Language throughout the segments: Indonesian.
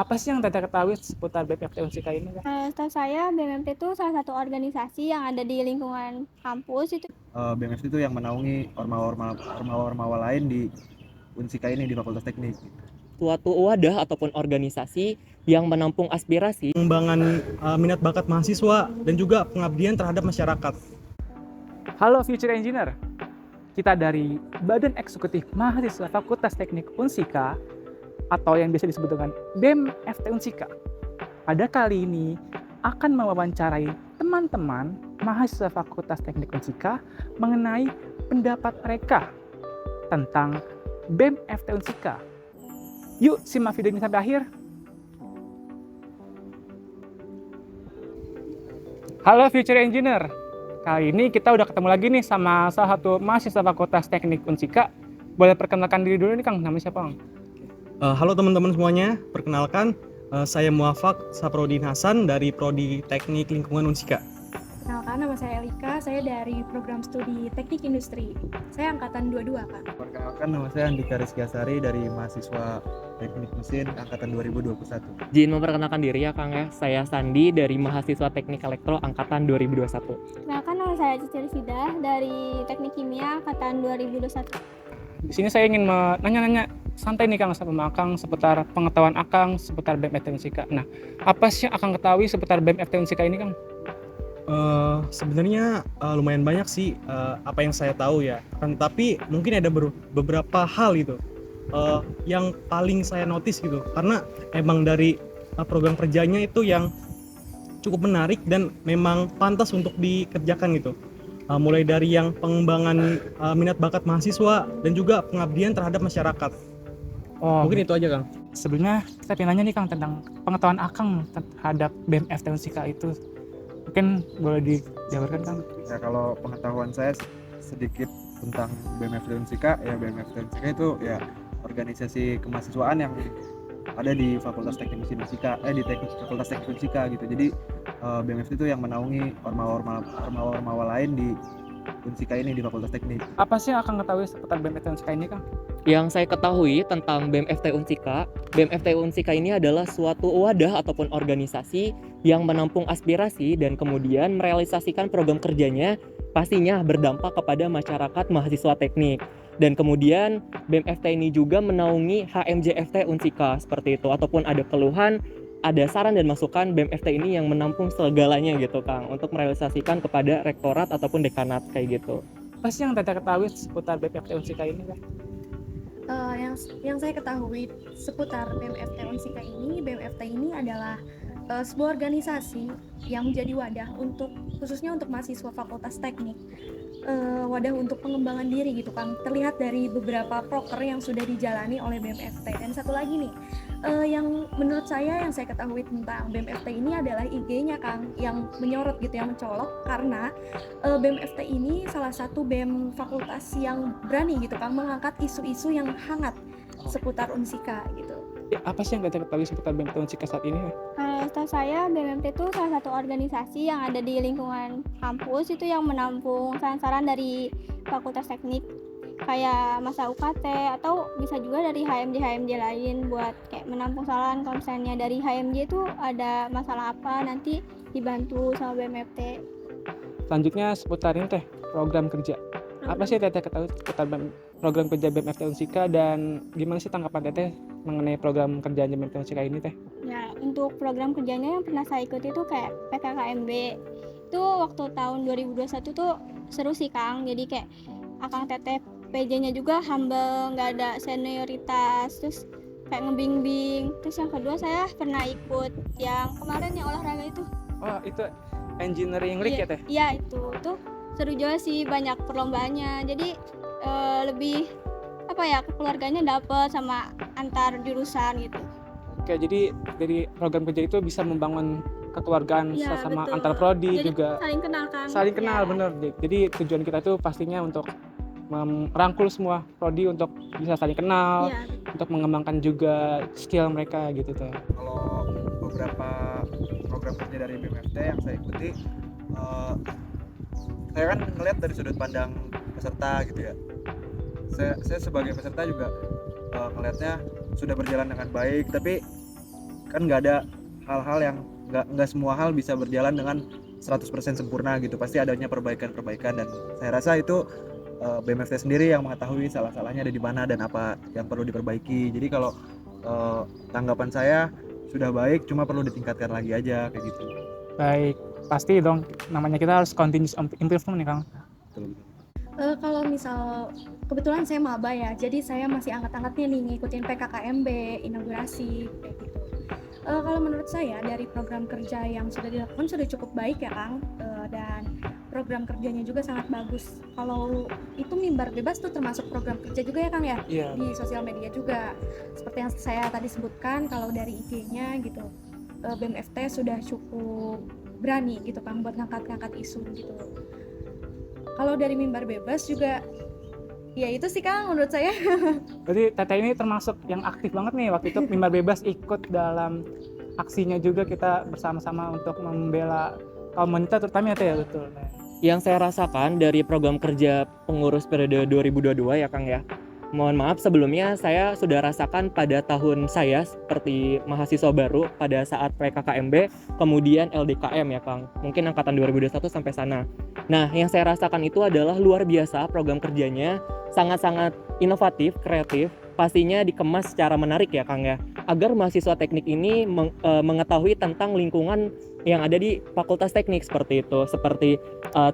Apa sih yang Tete ketahui seputar BPFT Unsika ini, Kak? Setahu saya BMFT itu salah satu organisasi yang ada di lingkungan kampus itu. BMFT itu yang menaungi ormawa-ormawa lain di Unsika ini di Fakultas Teknik. Suatu wadah ataupun organisasi yang menampung aspirasi, pengembangan minat bakat mahasiswa dan juga pengabdian terhadap masyarakat. Halo Future Engineer, kita dari Badan Eksekutif Mahasiswa Fakultas Teknik Unsika atau yang biasa disebut dengan BEM FT Unsika. Pada kali ini akan mewawancarai teman-teman mahasiswa Fakultas Teknik Unsika mengenai pendapat mereka tentang BEM FT Unsika. Yuk simak video ini sampai akhir. Halo Future Engineer, kali ini kita udah ketemu lagi nih sama salah satu mahasiswa Fakultas Teknik Unsika. Boleh perkenalkan diri dulu nih Kang, namanya siapa Kang? Halo teman-teman semuanya, perkenalkan saya Muafak Saprodin Hasan dari Prodi Teknik Lingkungan Unsika. Perkenalkan, nama saya Elika, saya dari program studi Teknik Industri. Saya angkatan 22, Kak. Perkenalkan, nama saya Andika Rizkyasari dari mahasiswa Teknik Mesin angkatan 2021. izin memperkenalkan diri ya Kang ya. Saya Sandi dari mahasiswa Teknik Elektro angkatan 2021. Perkenalkan, nama saya Cici Rizida dari Teknik Kimia angkatan 2021. Di sini saya ingin nanya-nanya santai nih Kang sama Akang seputar pengetahuan Akang seputar BEM FT Unsika. Nah, apa sih yang Akang ketahui seputar BEM FT Unsika ini Kang? Sebenarnya lumayan banyak sih apa yang saya tahu ya. Tapi mungkin ada beberapa hal gitu yang paling saya notice gitu. Karena emang dari program kerjanya itu yang cukup menarik dan memang pantas untuk dikerjakan gitu. Mulai dari yang pengembangan minat bakat mahasiswa dan juga pengabdian terhadap masyarakat. Oh, Mungkin itu aja Kang. sebelumnya saya pengen nanya nih Kang tentang pengetahuan Akang terhadap BEM FT Unsika itu. Mungkin boleh dijabarkan Kang? Ya, kalau pengetahuan saya sedikit tentang BMFT Unsika, ya BMFT Unsika itu ya organisasi kemahasiswaan yang ada di Fakultas Teknik Mesin Unsika, di Fakultas Teknik Unsika gitu. Jadi BMFT itu yang menaungi ormawa-ormawa lain di Unsika ini di Fakultas Teknik. Apa sih yang Akang ketahui seputar BEM FT Unsika ini Kang? Yang saya ketahui tentang BEM FT Unsika ini adalah suatu wadah ataupun organisasi yang menampung aspirasi dan kemudian merealisasikan program kerjanya pastinya berdampak kepada masyarakat mahasiswa teknik. Dan kemudian BEM FT ini juga menaungi HMJ FT Unsika seperti itu, ataupun ada keluhan, ada saran dan masukan, BEM FT ini yang menampung segalanya gitu Kang untuk merealisasikan kepada rektorat ataupun dekanat kayak gitu. Apa sih yang Tete ketahui seputar BEM FT Unsika ini Kang? Yang saya ketahui seputar BMFT Unsika ini, BMFT ini adalah sebuah organisasi yang menjadi wadah khususnya untuk mahasiswa Fakultas Teknik, wadah untuk pengembangan diri gitu kan. Terlihat dari beberapa proker yang sudah dijalani oleh BMFT. Dan satu lagi nih, yang menurut saya yang saya ketahui tentang BMFT ini adalah IG-nya Kang, yang menyorot gitu, yang mencolok, karena BMFT ini salah satu BEM fakultas yang berani gitu Kang mengangkat isu-isu yang hangat seputar Unsika gitu. Apa sih yang Tete ketahui seputar BEM FT Unsika saat ini? Setahu saya BMFT itu salah satu organisasi yang ada di lingkungan kampus itu yang menampung saran-saran dari Fakultas Teknik kayak masa UKT atau bisa juga dari HMJ lain buat kayak menampung saran kalau misalnya dari HMJ itu ada masalah apa nanti dibantu sama BMFT. Selanjutnya seputar ini teh, program kerja. Apa sih Tete ketahui seputar program kerja BEM FT Unsika dan gimana sih tanggapan Tete mengenai program kerjanya BEM FT Unsika ini teh? Ya, untuk program kerjanya yang pernah saya ikuti itu kayak PKKMB. Itu waktu tahun 2021 tuh seru sih Kang. Jadi kayak Akang Teteh PJ-nya juga humble, nggak ada senioritas, terus kayak ngebimbing. Terus yang kedua saya pernah ikut yang kemarin yang olahraga itu. Oh, itu engineering league ya teh? Iya, itu tuh seru juga sih, banyak perlombaannya. Jadi lebih apa ya, keluarganya dapet sama antar jurusan gitu. Oke, jadi dari program kerja itu bisa membangun kekeluargaan Iya, sama betul. antar prodi Jadi juga saling kenal kan. saling kenal, Ya. bener. Jadi tujuan kita tuh pastinya untuk merangkul semua prodi untuk bisa saling kenal, Iya, untuk mengembangkan juga skill mereka gitu tuh. Kalau beberapa program kerja dari BMFT yang saya ikuti, saya kan ngelihat dari sudut pandang peserta gitu ya. Saya sebagai peserta juga ngelihatnya sudah berjalan dengan baik, tapi kan nggak ada hal-hal yang nggak semua hal bisa berjalan dengan 100% sempurna gitu, pasti adanya perbaikan-perbaikan, dan saya rasa itu BMFT sendiri yang mengetahui salah-salahnya ada di mana dan apa yang perlu diperbaiki. Jadi kalau tanggapan saya sudah baik, cuma perlu ditingkatkan lagi aja kayak gitu. Baik, pasti dong, namanya kita harus continuous improvement nih Kang. Betul. Kalau misal kebetulan saya maba ya, jadi saya masih angkat-angkatnya nih ngikutin PKKMB, inaugurasi kayak gitu. Kalau menurut saya dari program kerja yang sudah dilakukan sudah cukup baik ya Kang, dan program kerjanya juga sangat bagus. Kalau itu mimbar bebas tuh termasuk program kerja juga ya Kang ya, Iya. di sosial media juga. Seperti yang saya tadi sebutkan, kalau dari IG-nya gitu, BMFT sudah cukup berani gitu Kang buat ngangkat-ngangkat isu gitu. Kalau dari mimbar bebas juga, ya itu sih Kang menurut saya. Berarti Teteh ini termasuk yang aktif banget nih waktu itu mimbar bebas, ikut dalam aksinya juga kita bersama-sama untuk membela kaum wanita terutama ya Teh ya, betul. Yang saya rasakan dari program kerja pengurus periode 2022 ya Kang ya. Mohon maaf sebelumnya saya sudah rasakan pada tahun saya seperti mahasiswa baru pada saat PKKMB, kemudian LDKM ya Kang. Mungkin angkatan 2021 sampai sana. Nah, yang saya rasakan itu adalah luar biasa program kerjanya, sangat-sangat inovatif, kreatif, pastinya dikemas secara menarik ya Kang ya. Agar mahasiswa teknik ini mengetahui tentang lingkungan yang ada di Fakultas Teknik seperti itu, seperti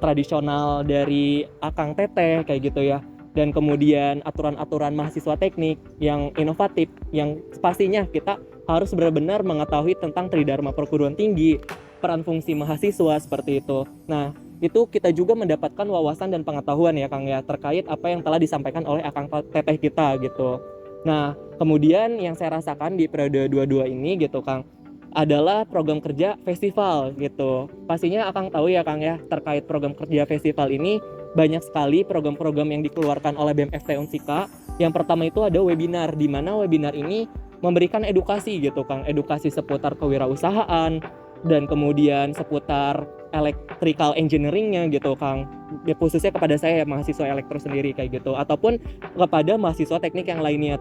tradisional dari Akang Teteh kayak gitu ya. Dan kemudian aturan-aturan mahasiswa teknik yang inovatif, yang pastinya kita harus benar-benar mengetahui tentang tridharma perguruan tinggi, peran fungsi mahasiswa seperti itu. Nah, itu kita juga mendapatkan wawasan dan pengetahuan ya Kang ya, terkait apa yang telah disampaikan oleh Akang Teteh kita gitu. Nah, kemudian yang saya rasakan di periode 22 ini gitu Kang, adalah program kerja festival gitu. Pastinya Akang tahu ya Kang ya, terkait program kerja festival ini banyak sekali program-program yang dikeluarkan oleh BMFT Unsika. Yang pertama itu ada webinar, di mana webinar ini memberikan edukasi gitu Kang, edukasi seputar kewirausahaan dan kemudian seputar electrical engineering-nya gitu Kang. Ya, khususnya kepada saya mahasiswa elektro sendiri kayak gitu, ataupun kepada mahasiswa teknik yang lainnya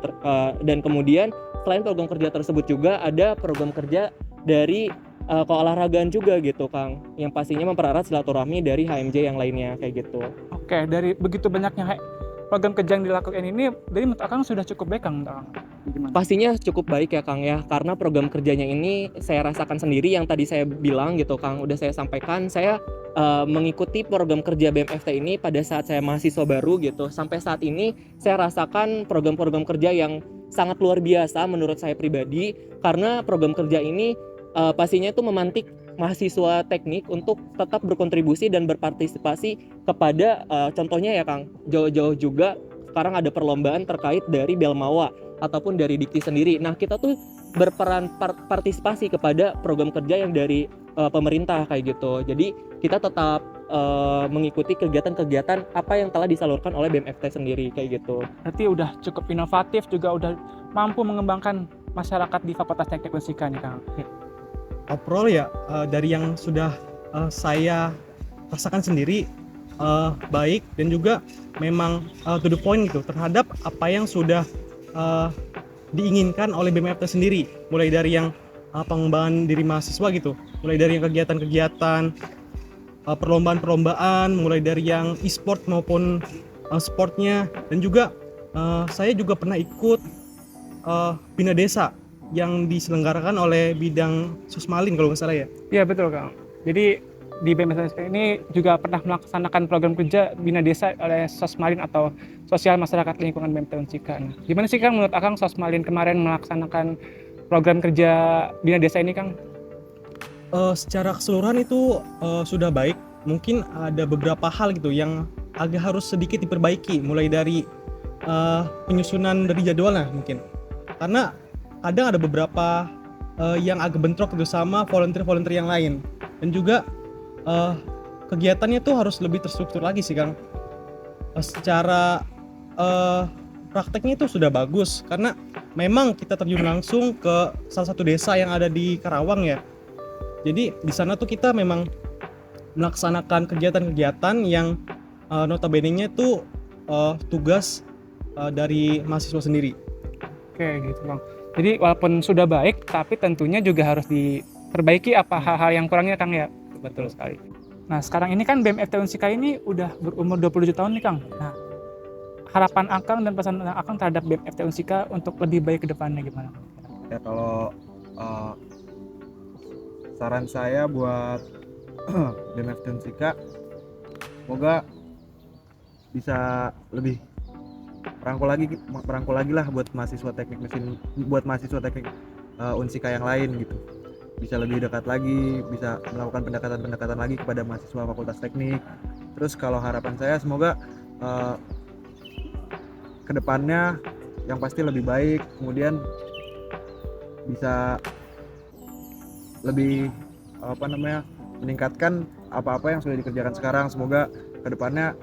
dan kemudian selain program kerja tersebut juga ada program kerja dari keolahragaan juga gitu Kang, yang pastinya mempererat silaturahmi dari HMJ yang lainnya kayak gitu. Oke, dari begitu banyaknya program kerja yang dilakukan ini, dari menurut Akang sudah cukup baik Kang? Gimana? Pastinya cukup baik ya Kang ya, karena program kerjanya ini saya rasakan sendiri yang tadi saya bilang gitu Kang, udah saya sampaikan, saya mengikuti program kerja BMFT ini pada saat saya mahasiswa baru gitu. Sampai saat ini saya rasakan program-program kerja yang sangat luar biasa menurut saya pribadi, karena program kerja ini pastinya itu memantik mahasiswa teknik untuk tetap berkontribusi dan berpartisipasi kepada contohnya ya Kang, jauh-jauh juga sekarang ada perlombaan terkait dari Belmawa ataupun dari Dikti sendiri. Nah, kita tuh berperan partisipasi kepada program kerja yang dari pemerintah kayak gitu. Jadi kita tetap mengikuti kegiatan-kegiatan apa yang telah disalurkan oleh BMFT sendiri kayak gitu. Berarti udah cukup inovatif, juga udah mampu mengembangkan masyarakat di Fakultas Teknik Unsika nih Kang. Overall ya, dari yang sudah saya rasakan sendiri, baik dan juga memang to the point gitu terhadap apa yang sudah diinginkan oleh BMFT sendiri, mulai dari yang pengembangan diri mahasiswa gitu, mulai dari yang kegiatan-kegiatan, perlombaan-perlombaan, mulai dari yang e-sport maupun sportnya, dan juga saya juga pernah ikut Bina Desa yang diselenggarakan oleh bidang Susmalin kalau nggak salah ya. Iya betul Kang. Jadi di BMFT ini juga pernah melaksanakan program kerja Bina Desa oleh Sosmalin atau Sosial Masyarakat Lingkungan BMFT Unsika. Gimana sih Kang menurut Akang Sosmalin kemarin melaksanakan program kerja Bina Desa ini Kang? Secara keseluruhan itu sudah baik. Mungkin ada beberapa hal gitu yang agak harus sedikit diperbaiki, mulai dari penyusunan dari jadwalnya mungkin. Karena kadang ada beberapa yang agak bentrok gitu sama volunteer yang lain, dan juga kegiatannya tuh harus lebih terstruktur lagi sih Kang. Secara prakteknya itu sudah bagus karena memang kita terjun langsung ke salah satu desa yang ada di Karawang ya. Jadi di sana tuh kita memang melaksanakan kegiatan-kegiatan yang notabene-nya tuh tugas dari mahasiswa sendiri. Oke gitu Bang. Jadi walaupun sudah baik, tapi tentunya juga harus diperbaiki apa hal-hal yang kurangnya Kang ya. Betul sekali. Nah sekarang ini kan BMFT Unsika ini udah berumur 27 tahun nih Kang. Nah harapan Akang dan pesan Akang terhadap BMFT Unsika untuk lebih baik ke depannya gimana? Ya kalau saran saya buat BMFT Unsika, semoga bisa lebih merangkul lagi lah buat mahasiswa teknik mesin, buat mahasiswa teknik Unsika yang lain gitu, bisa lebih dekat lagi, bisa melakukan pendekatan lagi kepada mahasiswa fakultas teknik. Terus kalau harapan saya semoga kedepannya yang pasti lebih baik, kemudian bisa lebih meningkatkan apa-apa yang sudah dikerjakan sekarang. Semoga kedepannya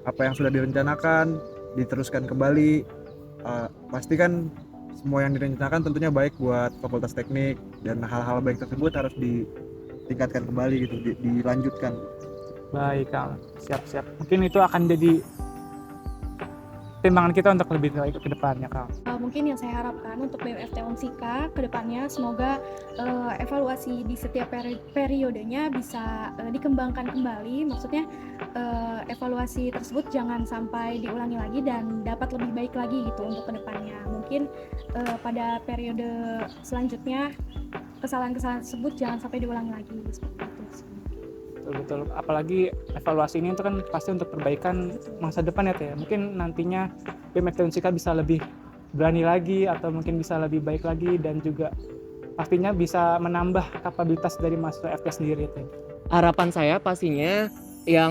apa yang sudah direncanakan diteruskan kembali. Pastikan semua yang direncanakan tentunya baik buat fakultas teknik, dan hal-hal baik tersebut harus ditingkatkan kembali gitu, dilanjutkan. Baik Kang, siap-siap. Mungkin itu akan jadi timbangan kita untuk lebih baik ke depannya Kang. Mungkin yang saya harapkan untuk BMFT Unsika ke depannya, semoga evaluasi di setiap periodenya bisa dikembangkan kembali. Maksudnya evaluasi tersebut jangan sampai diulangi lagi dan dapat lebih baik lagi gitu untuk ke depannya. Mungkin pada periode selanjutnya kesalahan-kesalahan tersebut jangan sampai diulangi lagi, seperti itu sih. Betul, apalagi evaluasi ini itu kan pasti untuk perbaikan masa depan ya Teh. Mungkin nantinya BMFT Unsika bisa lebih berani lagi atau mungkin bisa lebih baik lagi, dan juga pastinya bisa menambah kapabilitas dari mahasiswa FT sendiri Teh. Harapan saya pastinya yang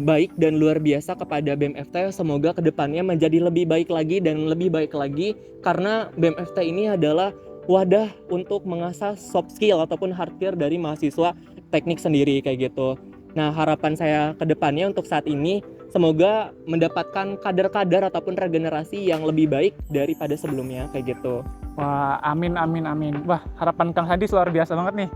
baik dan luar biasa kepada BMFT, semoga kedepannya menjadi lebih baik lagi dan lebih baik lagi, karena BMFT ini adalah wadah untuk mengasah soft skill ataupun hard skill dari mahasiswa teknik sendiri kayak gitu. Nah harapan saya kedepannya untuk saat ini, semoga mendapatkan kader-kader ataupun regenerasi yang lebih baik daripada sebelumnya kayak gitu. Wah, amin. Wah, harapan Kang Sandi luar biasa banget nih.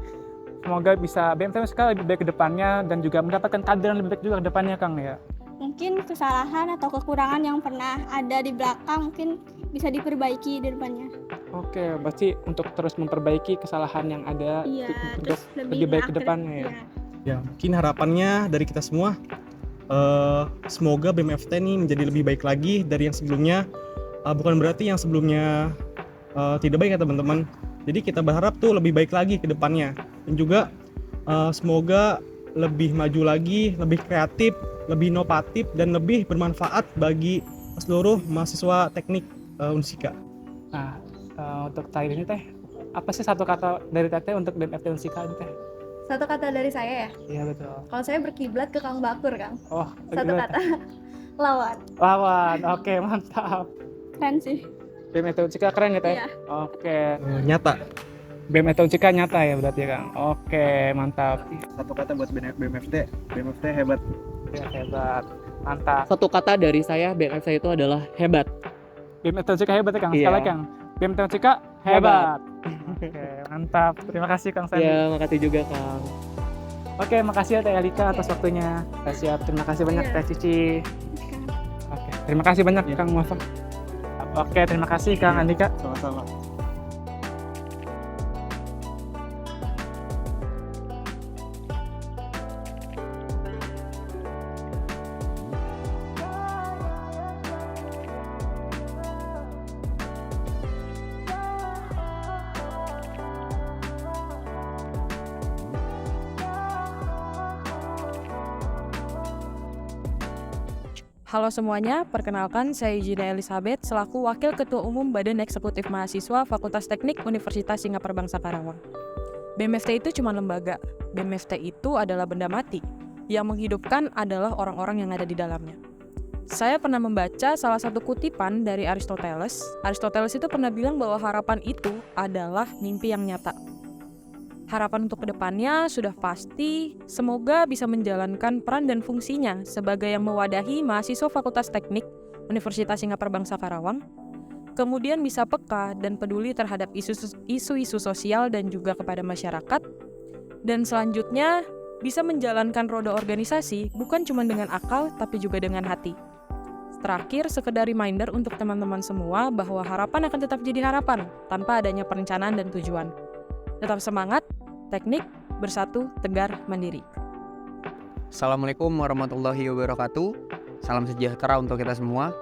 Semoga bisa BMFT Unsika lebih baik ke depannya dan juga mendapatkan kader yang lebih baik juga ke depannya Kang ya. Mungkin kesalahan atau kekurangan yang pernah ada di belakang mungkin bisa diperbaiki di depannya. Oke, berarti untuk terus memperbaiki kesalahan yang ada Iya, untuk terus lebih baik ke aktif, depannya ya. iya. Ya mungkin harapannya dari kita semua, semoga BMFT ini menjadi lebih baik lagi dari yang sebelumnya. Bukan berarti yang sebelumnya tidak baik ya teman-teman. Jadi kita berharap tuh lebih baik lagi ke depannya, dan juga semoga lebih maju lagi, lebih kreatif, lebih inovatif, dan lebih bermanfaat bagi seluruh mahasiswa teknik Unsika. Nah, untuk terakhir ini Teh, apa sih satu kata dari Teteh untuk BMFT Unsika ini Teh? Satu kata dari saya ya, Iya betul. kalau saya berkiblat ke Kang Bakur, Kang. Oh, Satu gimana? kata, lawan. Lawan. Oke, mantap. Keren sih. BMFT Unsika keren ya Teh? Iya. Oke. Nyata. BMFT Unsika nyata ya berarti Kang. Oke, mantap. Satu kata buat BMFT hebat. Ya, hebat. Mantap. Satu kata dari saya, BMFT itu adalah hebat. BMFT Unsika hebat ya Kang. Iya. Sekali lagi Kang. BMFT Unsika hebat. Oke, mantap. Terima kasih Kang Sandi. Ya, makasih juga Kang. Oke, makasih ya Teh Alika atas waktunya. Siap. Terima kasih banyak Iya. Teh Cici. Oke, terima kasih banyak Iya. Kang Muhammad. Oke, terima kasih Kang Andika. Sama-sama. Halo semuanya, perkenalkan saya Gina Elizabeth selaku Wakil Ketua Umum Badan Eksekutif Mahasiswa Fakultas Teknik Universitas Singapura Bangsa Karawang. BMFT itu cuma lembaga, BMFT itu adalah benda mati, yang menghidupkan adalah orang-orang yang ada di dalamnya. Saya pernah membaca salah satu kutipan dari Aristoteles. Aristoteles itu pernah bilang bahwa harapan itu adalah mimpi yang nyata. Harapan untuk kedepannya sudah pasti, semoga bisa menjalankan peran dan fungsinya sebagai yang mewadahi mahasiswa Fakultas Teknik Universitas Singapura Bangsa Karawang, kemudian bisa peka dan peduli terhadap isu-isu sosial dan juga kepada masyarakat, dan selanjutnya bisa menjalankan roda organisasi bukan cuma dengan akal tapi juga dengan hati. Terakhir, sekedar reminder untuk teman-teman semua bahwa harapan akan tetap jadi harapan tanpa adanya perencanaan dan tujuan. Tetap semangat, teknik, bersatu, tegar, mandiri. Assalamualaikum warahmatullahi wabarakatuh. Salam sejahtera untuk kita semua.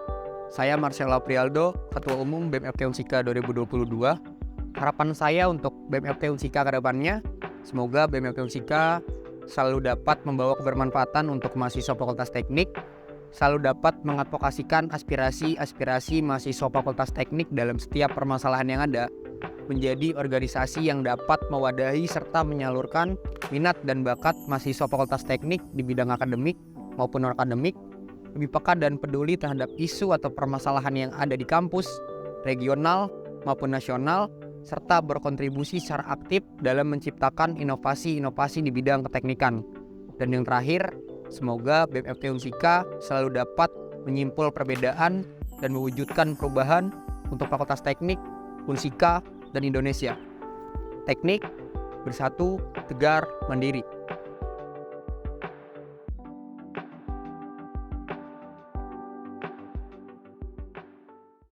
Saya Marcelo Prialdo, Ketua Umum BEM FT Unsika 2022. Harapan saya untuk BEM FT Unsika ke depannya, semoga BEM FT Unsika selalu dapat membawa kebermanfaatan untuk mahasiswa Fakultas Teknik, selalu dapat mengadvokasikan aspirasi mahasiswa Fakultas Teknik dalam setiap permasalahan yang ada, menjadi organisasi yang dapat mewadahi serta menyalurkan minat dan bakat mahasiswa Fakultas Teknik di bidang akademik maupun non-akademik, lebih peka dan peduli terhadap isu atau permasalahan yang ada di kampus, regional maupun nasional, serta berkontribusi secara aktif dalam menciptakan inovasi-inovasi di bidang keteknikan. Dan yang terakhir, semoga BEM FT Unsika selalu dapat menyimpul perbedaan dan mewujudkan perubahan untuk Fakultas Teknik, Unsika, dan Indonesia. Teknik, bersatu, tegar, mandiri.